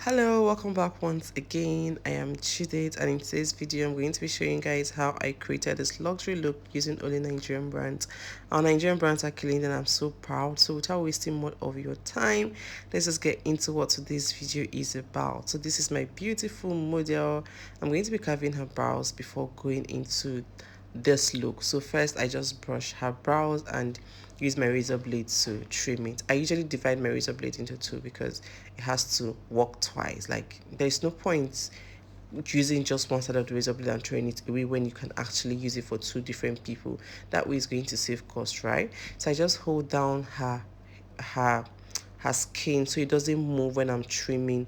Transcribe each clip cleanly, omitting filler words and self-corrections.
Hello, welcome back once again. I am Judith, and in today's video I'm going to be showing you guys how I created this luxury look using only Nigerian brands. Our Nigerian brands are clean and I'm so proud. So without wasting more of your time, let's just get into what today's video is about. So this is my beautiful model. I'm going to be carving her brows before going into this look. So first I just brush her brows and use my razor blade to trim it. I usually divide my razor blade into two because it has to work twice. Like there's no point using just one side of the razor blade and throwing it away when you can actually use it for two different people. That way it's going to save cost, right? So I just hold down her her skin so it doesn't move when I'm trimming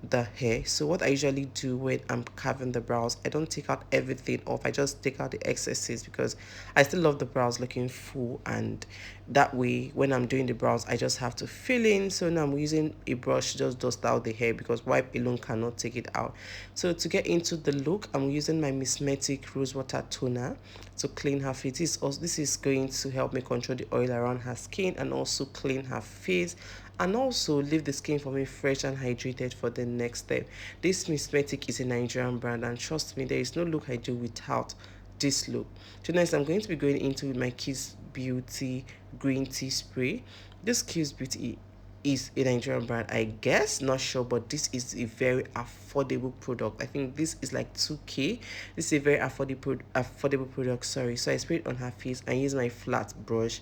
the hair. So what I usually do when I'm carving the brows, I don't take out everything off. I just take out the excesses because I still love the brows looking full, and that way when I'm doing the brows I just have to fill in. So now I'm using a brush to just dust out the hair because wipe alone cannot take it out. So to get into the look, I'm using my Mismetic Rose Water Toner to clean her face. This is going to help me control the oil around her skin and also clean her face and also leave the skin for me fresh and hydrated for the next step. This Mismetic is a Nigerian brand, and trust me, there is no look I do without this look. So next I'm going to be going into my Kiss Beauty green tea spray. This Kiss Beauty is a Nigerian brand, I guess, not sure, but this is a very affordable product. I think this is like 2k. This is a very affordable product, sorry. So I spray it on her face and use my flat brush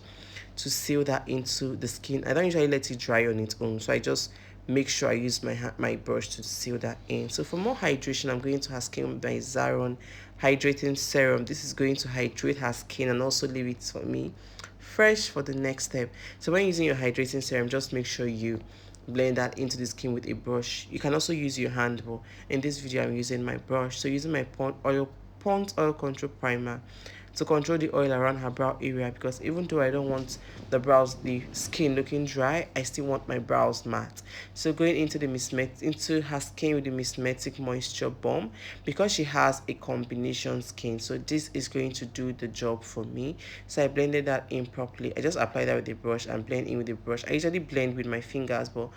to seal that into the skin. I don't usually let it dry on its own, so I just make sure I use my brush to seal that in. So for more hydration, I'm going to her skin with my Zaron hydrating serum. This is going to hydrate her skin and also leave it for me fresh for the next step. So when using your hydrating serum, just make sure you blend that into the skin with a brush. You can also use your hand, but in this video I'm using my brush. So using my Pond's oil control primer to control the oil around her brow area, because even though I don't want the skin looking dry, I still want my brows matte. So going into into her skin with the Mismetic Moisture Bomb, because she has a combination skin, so this is going to do the job for me. So I blended that in properly. I just apply that with the brush and blend in with the brush. I usually blend with my fingers, but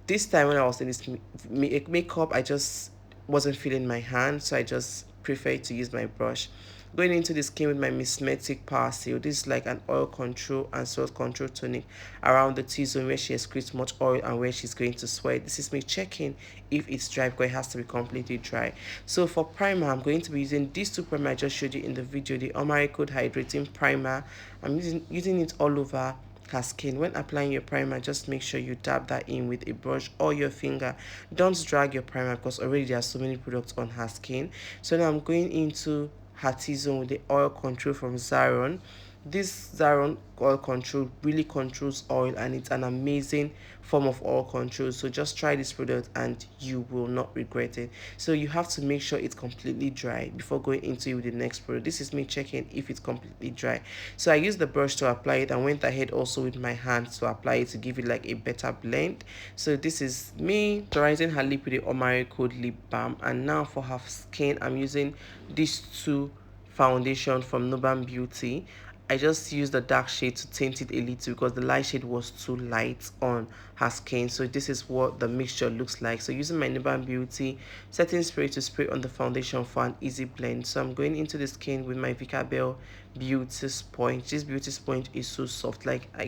this time when I was in this makeup, I just wasn't feeling my hand, so I just prefer to use my brush. Going into the skin with my Mismetic Power Seal. This is like an oil control and salt control tonic around the T-zone where she excretes much oil and where she's going to sweat. This is me checking if it's dry, because it has to be completely dry. So for primer, I'm going to be using these two primer I just showed you in the video, the Omari Code Hydrating Primer. I'm using it all over her skin. When applying your primer, just make sure you dab that in with a brush or your finger. Don't drag your primer because already there are so many products on her skin. So now I'm going into her T-zone with the oil control from Zaron. This Zaron oil control really controls oil, and it's an amazing form of oil control. So just try this product and you will not regret it. So you have to make sure it's completely dry before going into it with the next product. This is me checking if it's completely dry. So I used the brush to apply it and went ahead also with my hands to apply it to give it like a better blend. So this is me moisturizing her lip with the Omari Code Lip Balm. And now for her skin, I'm using these two foundation from Nubam Beauty. I just used the dark shade to tint it a little because the light shade was too light on her skin. So this is what the mixture looks like. So using my Nubam Beauty setting spray to spray on the foundation for an easy blend. So I'm going into the skin with my Vicabel beauty sponge. This beauty sponge is so soft.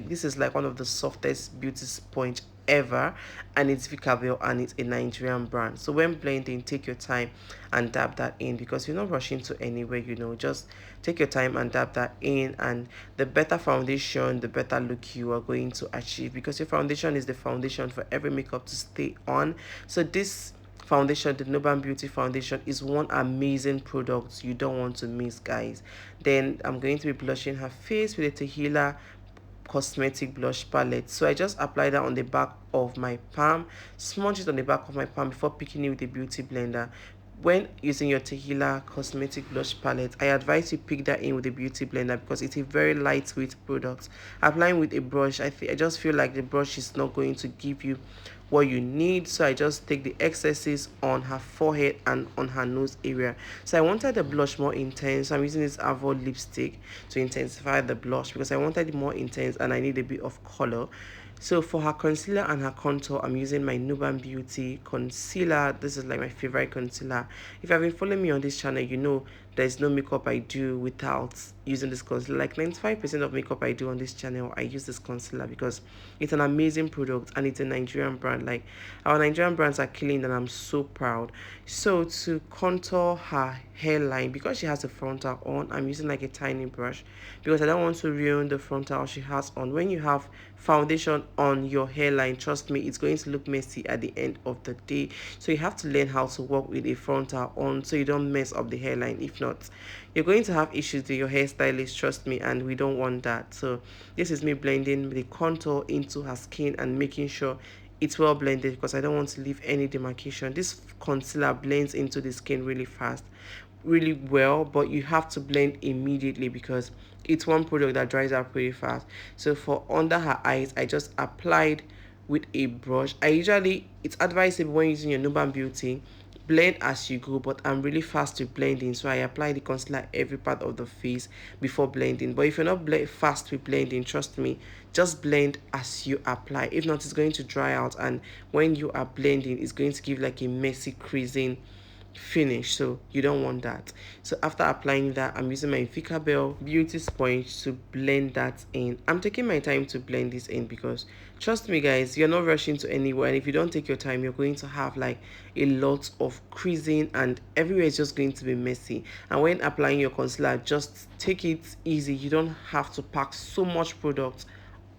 This is like one of the softest beauty sponge ever, and it's Vicabel and it's a Nigerian brand. So when blending, take your time and dab that in because you're not rushing to anywhere, just take your time and dab that in. And the better foundation, the better look you are going to achieve, because your foundation is the foundation for every makeup to stay on. So this foundation, the Nubam Beauty foundation, is one amazing product you don't want to miss, guys. Then I'm going to be blushing her face with a Tehila cosmetic blush palette. So I just apply that on the back of my palm, smudge it on the back of my palm before picking it with a beauty blender. When using your Tehila cosmetic blush palette, I advise you pick that in with a beauty blender because it's a very lightweight product. Applying with a brush, I just feel like the brush is not going to give you what you need, so I just take the excesses on her forehead and on her nose area. So I wanted the blush more intense, so I'm using this Avo lipstick to intensify the blush because I wanted it more intense and I need a bit of color. So for her concealer and her contour, I'm using my Nuban Beauty concealer. This is like my favorite concealer. If you've been following me on this channel, you know there's no makeup I do without using this concealer. Like 95% of makeup I do on this channel, I use this concealer because it's an amazing product and it's a Nigerian brand. Like our Nigerian brands are killing and I'm so proud. So to contour her hairline, because she has a frontal on, I'm using like a tiny brush because I don't want to ruin the frontal she has on. When you have foundation on your hairline, trust me, it's going to look messy at the end of the day. So you have to learn how to work with a frontal on so you don't mess up the hairline. If not, you're going to have issues with your hairstylist, trust me, and we don't want that. So this is me blending the contour into her skin and making sure it's well blended because I don't want to leave any demarcation. This concealer blends into the skin really fast, really well, but you have to blend immediately because it's one product that dries out pretty fast. So for under her eyes, I just applied with a brush. It's advisable when using your Nuban Beauty, blend as you go, but I'm really fast with blending, so I apply the concealer every part of the face before blending. But if you're not fast with blending, trust me, just blend as you apply. If not, it's going to dry out, and when you are blending, it's going to give like a messy creasing finish, so you don't want that. So after applying that, I'm using my Bell beauty sponge to blend that in. I'm taking my time to blend this in because trust me guys, you're not rushing to anywhere, and if you don't take your time, you're going to have like a lot of creasing and everywhere is just going to be messy. And when applying your concealer, just take it easy. You don't have to pack so much product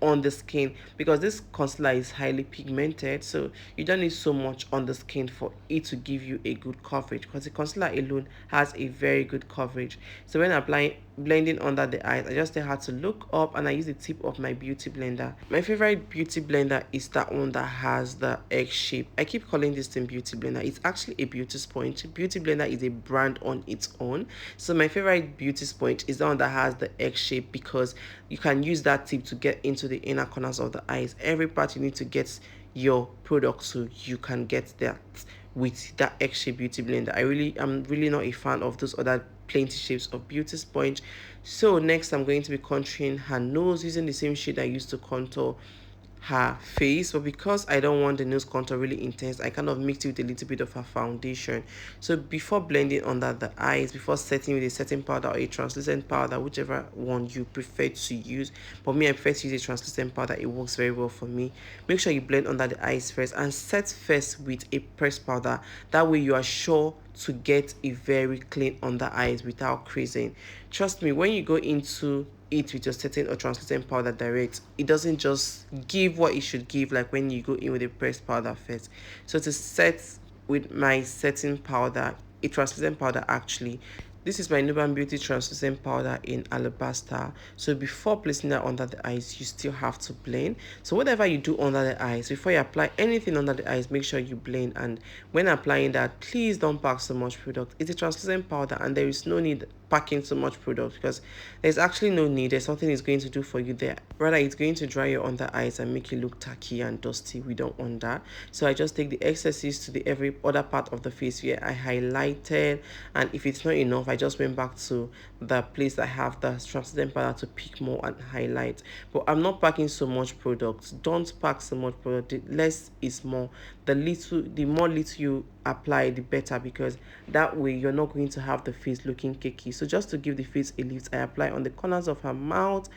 on the skin because this concealer is highly pigmented, so you don't need so much on the skin for it to give you a good coverage because the concealer alone has a very good coverage. So when applying blending under the eyes, I just had to look up and I use the tip of my beauty blender. My favorite beauty blender is that one that has the egg shape. I keep calling this thing beauty blender. It's actually a beauty sponge. Beauty blender is a brand on its own. So my favorite beauty sponge is the one that has the egg shape because you can use that tip to get into the inner corners of the eyes. Every part you need to get your product so you can get that with that egg-shaped beauty blender. I'm really not a fan of those other plenty shapes of beauty sponge. So next I'm going to be contouring her nose using the same shade I used to contour her face, but because I don't want the nose contour really intense, I kind of mixed it with a little bit of her foundation. So before blending under the eyes, before setting with a setting powder or a translucent powder, whichever one you prefer to use, but me I prefer to use a translucent powder. It works very well for me. Make sure you blend under the eyes first and set first with a pressed powder. That way you are sure to get a very clean under eyes without creasing. Trust me, when you go into it with your setting or translucent powder direct, it doesn't just give what it should give like when you go in with a pressed powder first. So to set with my setting powder, a translucent powder actually, this is my Nuban Beauty translucent powder in alabaster. So before placing that under the eyes, you still have to blend. So whatever you do under the eyes, before you apply anything under the eyes, make sure you blend. And when applying that, please don't pack so much product. It's a translucent powder and there is no need packing so much product because there's actually no need. There's nothing it's going to do for you there. Rather, it's going to dry your under eyes and make you look tacky and dusty. We don't want that. So I just take the excesses to the every other part of the face where I highlighted, and if it's not enough, I just went back to the place I have the translucent powder to pick more and highlight. But I'm not packing so much product. Don't pack so much product. The less is more. The more little you apply, the better, because that way you're not going to have the face looking cakey. So just to give the face a lift, I apply on the corners of her mouth.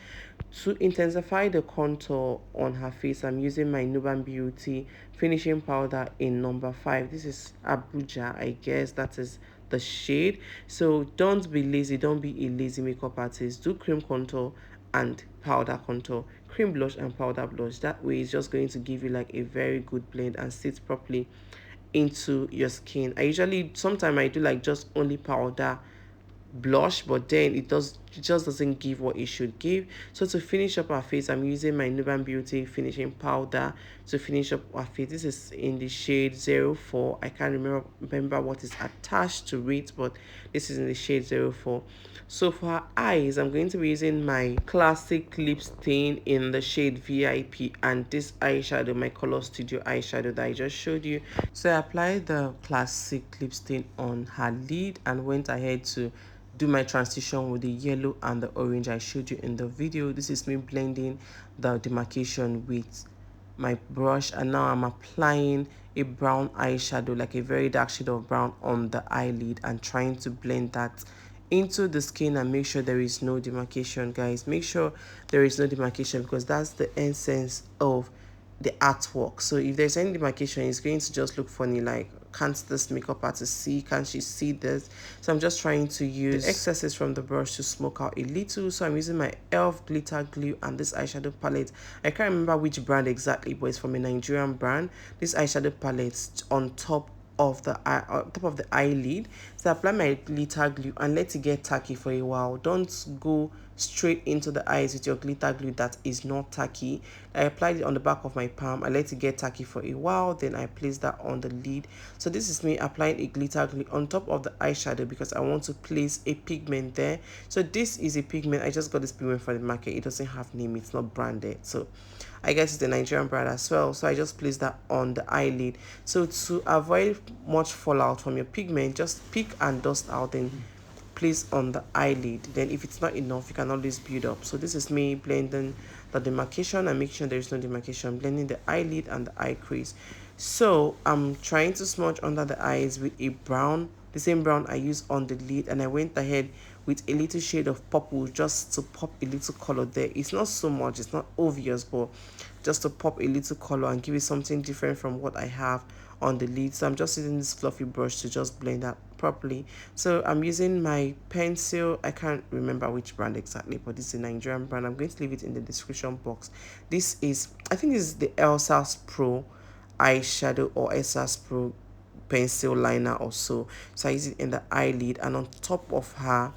To intensify the contour on her face, I'm using my Nuban Beauty finishing powder in number 5. This is Abuja, I guess that is the shade. So don't be lazy, don't be a lazy makeup artist. Do cream contour and powder contour, cream blush and powder blush. That way it's just going to give you like a very good blend and sit properly into your skin. Sometimes I do like just only powder blush, but then it just doesn't give what it should give. So to finish up our face, I'm using my Nuban Beauty finishing powder to finish up our face. This is in the shade 04. I can't remember what is attached to it, but this is in the shade 04. So for her eyes, I'm going to be using my classic lip stain in the shade VIP and this eyeshadow, my Color Studio eyeshadow that I just showed you. So I applied the classic lip stain on her lid and went ahead to do my transition with the yellow and the orange I showed you in the video. This is me blending the demarcation with my brush, and now I'm applying a brown eyeshadow, like a very dark shade of brown on the eyelid, and trying to blend that into the skin and make sure there is no demarcation. Guys, make sure there is no demarcation, because that's the essence of the artwork. So if there's any demarcation, it's going to just look funny, like, can't this makeup artist see, can't she see this? So I'm just trying to use the excesses from the brush to smoke out a little. So I'm using my elf glitter glue and this eyeshadow palette. I can't remember which brand exactly, but it's from a Nigerian brand. This eyeshadow palette on top of the eye, on top of the eyelid. So I apply my glitter glue and let it get tacky for a while. Don't go straight into the eyes with your glitter glue that is not tacky. I applied it on the back of my palm. I let it get tacky for a while, then I place that on the lid. So this is me applying a glitter glue on top of the eyeshadow because I want to place a pigment there. So this is a pigment. I just got this pigment from the market. It doesn't have name, it's not branded, so I guess it's the Nigerian brand as well. So I just place that on the eyelid. So to avoid much fallout from your pigment, just pick and dust out and place on the eyelid. Then if it's not enough, you can always build up. So this is me blending the demarcation and make sure there is no demarcation, blending the eyelid and the eye crease. So I'm trying to smudge under the eyes with a brown, the same brown I used on the lid, and I went ahead with a little shade of purple just to pop a little color there. It's not so much, it's not obvious, but just to pop a little color and give it something different from what I have on the lid. So I'm just using this fluffy brush to just blend that properly. So I'm using my pencil. I can't remember which brand exactly, but this is a Nigerian brand. I'm going to leave it in the description box. This is, I think this is the Elsa's Pro eyeshadow or Elsa's Pro pencil liner or so. So I use it in the eyelid, and on top of her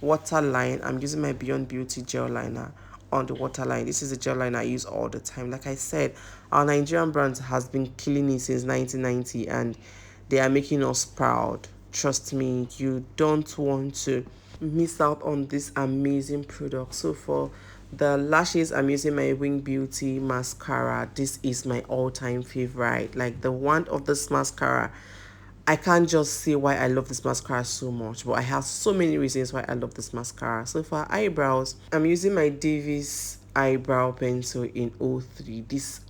waterline, I'm using my Beyond Beauty gel liner on the waterline. This is a gel liner I use all the time. Like I said, our Nigerian brand has been killing it since 1990, and they are making us proud. Trust me, you don't want to miss out on this amazing product. So for the lashes, I'm using my Wing Beauty mascara. This is my all-time favorite. Like, the wand of this mascara, I can't just say why I love this mascara so much, but I have so many reasons why I love this mascara. So for eyebrows, I'm using my Davis eyebrow pencil in 03. This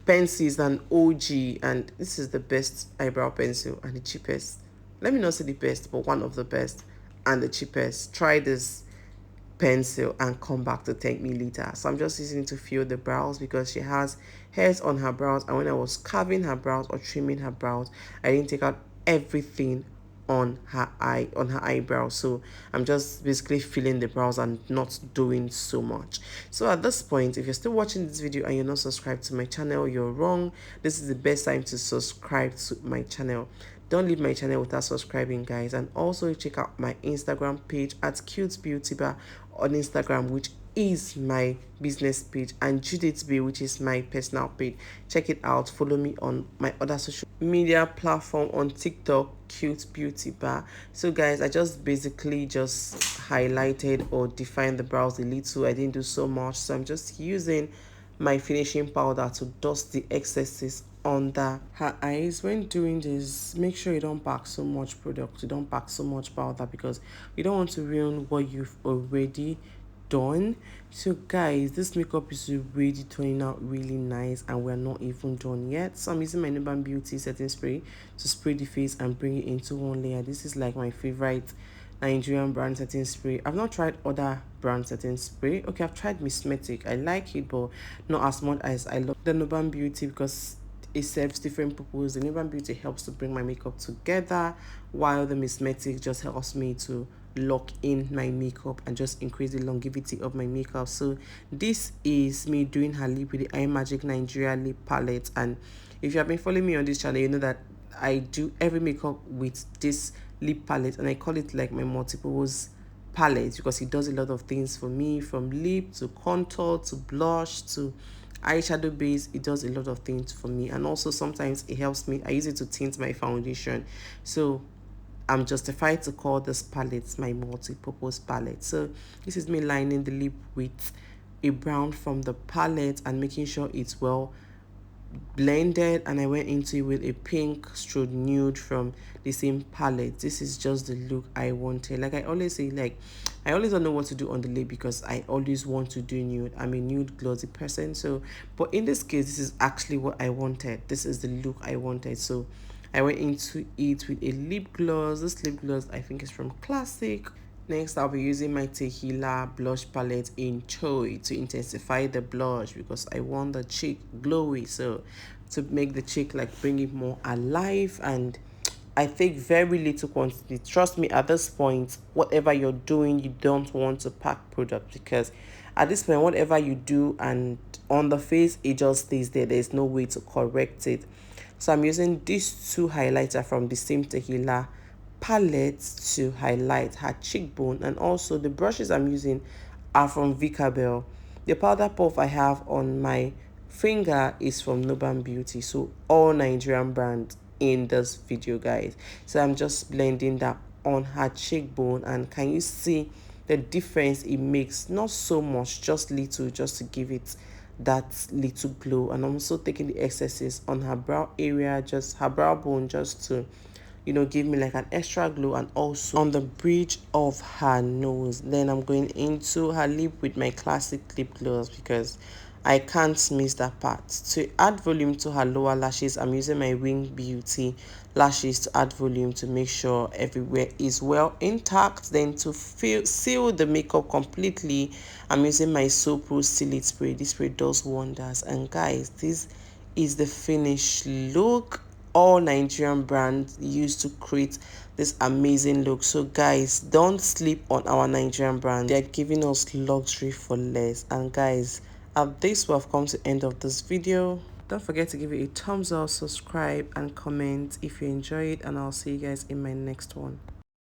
pencil is an OG, and this is the best eyebrow pencil and the cheapest. Let me not say the best, but one of the best and the cheapest. Try this pencil and come back to thank me later. So I'm just using it to fill the brows because she has hairs on her brows, and when I was carving her brows or trimming her brows, I didn't take out everything on her eyebrows. So I'm just basically filling the brows and not doing so much. So at this point, if you're still watching this video and you're not subscribed to my channel, you're wrong. This is the best time to subscribe to my channel. Don't leave my channel without subscribing, guys. And also check out my Instagram page at Cute Beauty Bar on Instagram, which is my business page, and Judith Egbo, which is my personal page. Check it out. Follow me on my other social media platform on TikTok, Cute Beauty Bar. So guys, I just basically just highlighted or defined the brows a little. I didn't do so much, so I'm just using my finishing powder to dust the excesses under her eyes. When doing this, make sure you don't pack so much product, you don't pack so much powder, because you don't want to ruin what you've already done. So guys, this makeup is already turning out really nice, and we're not even done yet. So I'm using my Nuban Beauty setting spray to spray the face and bring it into one layer. This is like my favorite Nigerian brand setting spray. I've not tried other brand setting spray. Okay, I've tried Mismetic. I like it, but not as much as I love the Nuban Beauty, because it serves different purposes. The Nuban Beauty helps to bring my makeup together, while the Mismetic just helps me to lock in my makeup and just increase the longevity of my makeup. So this is me doing her lip with the Eye Magic Nigeria lip palette, and if you have been following me on this channel, you know that I do every makeup with this lip palette, and I call it like my multiples palette, because it does a lot of things for me, from lip to contour to blush to eyeshadow base. It does a lot of things for me, and also sometimes it helps me. I use it to tint my foundation, so I'm justified to call this palette my multi-purpose palette. So this is me lining the lip with a brown from the palette and making sure it's well blended, and I went into it with a pink stroke nude from the same palette. This is just the look I wanted. Like I always say, like I always don't know what to do on the lip because I always want to do nude. I'm a nude glossy person, so but in this case this is actually what I wanted. This is the look I wanted. So I went into it with a lip gloss. This lip gloss I think is from Classic. Next, I'll be using my Tequila blush palette in Choi to intensify the blush because I want the cheek glowy. So to make the cheek like bring it more alive, and I take very little quantity. Trust me, at this point, whatever you're doing, you don't want to pack product because at this point, whatever you do and on the face, it just stays there. There's no way to correct it. So I'm using these two highlighter from the same Tequila palette to highlight her cheekbone, and also the brushes I'm using are from Vicabel. The powder puff I have on my finger is from Noban Beauty, so all Nigerian brand in this video, guys. So I'm just blending that on her cheekbone, and can you see the difference it makes? Not so much, just little, just to give it that little glow. And I'm also taking the excesses on her brow area, just her brow bone, just to give me like an extra glow, and also on the bridge of her nose. Then I'm going into her lip with my Classic lip gloss because I can't miss that part. To add volume to her lower lashes, I'm using my Wing Beauty lashes to add volume to make sure everywhere is well intact. Then to seal the makeup completely, I'm using my So Pro Seal It spray. This spray does wonders. And guys, this is the finished look. All Nigerian brands used to create this amazing look. So guys, don't sleep on our Nigerian brand. They're giving us luxury for less. And guys, at this we have come to the end of this video. Don't forget to give it a thumbs up, subscribe and comment if you enjoyed, and I'll see you guys in my next one.